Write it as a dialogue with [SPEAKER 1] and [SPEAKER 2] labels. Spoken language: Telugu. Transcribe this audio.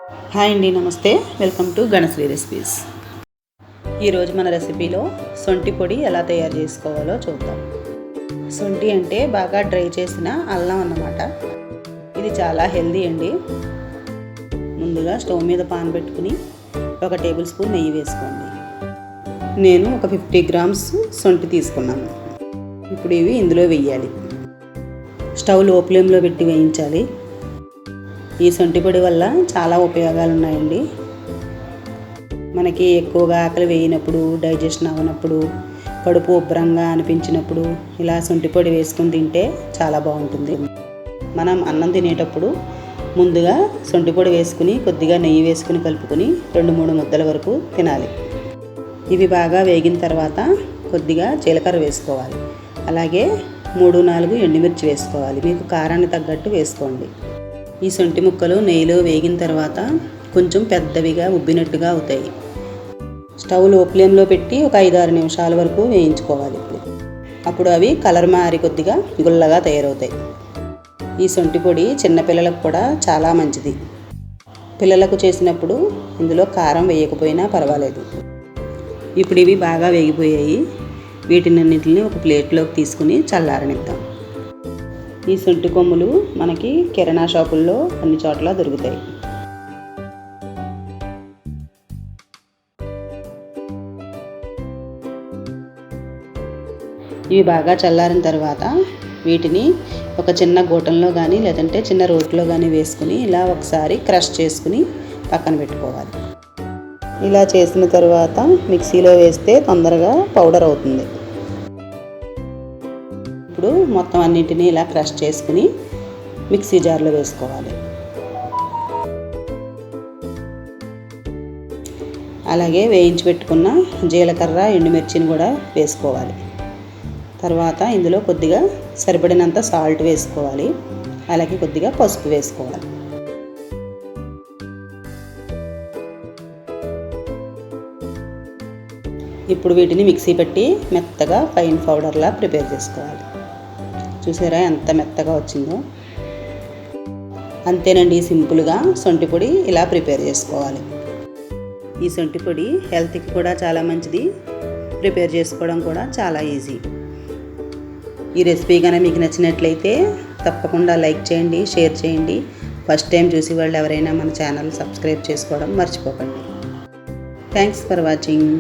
[SPEAKER 1] హాయ్ అండి, నమస్తే. Welcome to Ganasri recipes. ఈరోజు మన రెసిపీలో సొంటి పొడి ఎలా తయారు చేసుకోవాలో చూద్దాం. సొంటి అంటే బాగా డ్రై చేసిన అల్లం అన్నమాట. ఇది చాలా హెల్దీ అండి. ముందుగా స్టవ్ మీద పాన్ పెట్టుకుని 1 టేబుల్ స్పూన్ నెయ్యి వేసుకోండి. నేను ఒక 50 గ్రామ్స్ సొంటి తీసుకున్నాను. ఇప్పుడు ఇవి ఇందులో వేయాలి. స్టవ్ లో ఫ్లేమ్లో పెట్టి వేయించాలి. ఈ సొంటి పొడి వల్ల చాలా ఉపయోగాలు ఉన్నాయండి. మనకి ఎక్కువగా ఆకలి వేయినప్పుడు, డైజెషన్ అవ్వనప్పుడు, కడుపు ఉబ్బరంగా అనిపించినప్పుడు ఇలా సొంటి పొడి వేసుకుని తింటే చాలా బాగుంటుంది. మనం అన్నం తినేటప్పుడు ముందుగా సొంటి పొడి వేసుకుని కొద్దిగా నెయ్యి వేసుకుని కలుపుకొని 2-3 ముద్దల వరకు తినాలి. ఇవి బాగా వేగిన తర్వాత కొద్దిగా జీలకర్ర వేసుకోవాలి. అలాగే 3-4 ఎండుమిర్చి వేసుకోవాలి. మీకు కారాన్ని తగ్గట్టు వేసుకోండి. ఈ సొంటి ముక్కలు నెయ్యిలో వేగిన తర్వాత కొంచెం పెద్దవిగా ఉబ్బినట్టుగా అవుతాయి. స్టవ్ లో ఫ్లేమ్లో పెట్టి ఒక 5-6 నిమిషాల వరకు వేయించుకోవాలి. అప్పుడు అవి కలర్ మారి కొద్దిగా గుల్లగా తయారవుతాయి. ఈ సొంటి పొడి చిన్నపిల్లలకు కూడా చాలా మంచిది. పిల్లలకు చేసినప్పుడు ఇందులో కారం వేయకపోయినా పర్వాలేదు. ఇప్పుడు ఇవి బాగా వేగిపోయాయి. వీటినన్నింటిని ఒక ప్లేట్లోకి తీసుకుని చల్లారనిద్దాం. ఈ సొంటి కొమ్ములు మనకి కిరాణా షాపుల్లో అన్ని చోట్ల దొరుకుతాయి. ఇవి బాగా చల్లారిన తర్వాత వీటిని ఒక చిన్న గూటంలో కానీ లేదంటే చిన్న రోట్లో కానీ వేసుకుని ఇలా ఒకసారి క్రష్ చేసుకుని పక్కన పెట్టుకోవాలి. ఇలా చేసిన తర్వాత మిక్సీలో వేస్తే తొందరగా పౌడర్ అవుతుంది. ఇప్పుడు మొత్తం అన్నింటినీ ఇలా క్రష్ చేసుకుని మిక్సీ జార్లో వేసుకోవాలి. అలాగే వేయించి పెట్టుకున్న జీలకర్ర, ఎండుమిర్చిని కూడా వేసుకోవాలి. తర్వాత ఇందులో కొద్దిగా సరిపడినంత సాల్ట్ వేసుకోవాలి. అలాగే కొద్దిగా పసుపు వేసుకోవాలి. ఇప్పుడు వీటిని మిక్సీ పెట్టి మెత్తగా ఫైన్ పౌడర్లా ప్రిపేర్ చేసుకోవాలి. చూసారా ఎంత మెత్తగా వచ్చిందో. అంతేనండి, సింపుల్గా సొంటి పొడి ఇలా ప్రిపేర్ చేసుకోవాలి. ఈ సొంటి పొడి హెల్త్కి కూడా చాలా మంచిది. ప్రిపేర్ చేసుకోవడం కూడా చాలా ఈజీ. ఈ రెసిపీ కనుక మీకు నచ్చినట్లయితే తప్పకుండా లైక్ చేయండి, షేర్ చేయండి. ఫస్ట్ టైం చూసి వాళ్ళు ఎవరైనా మన ఛానల్ సబ్స్క్రైబ్ చేసుకోవడం మర్చిపోకండి. Thanks for watching.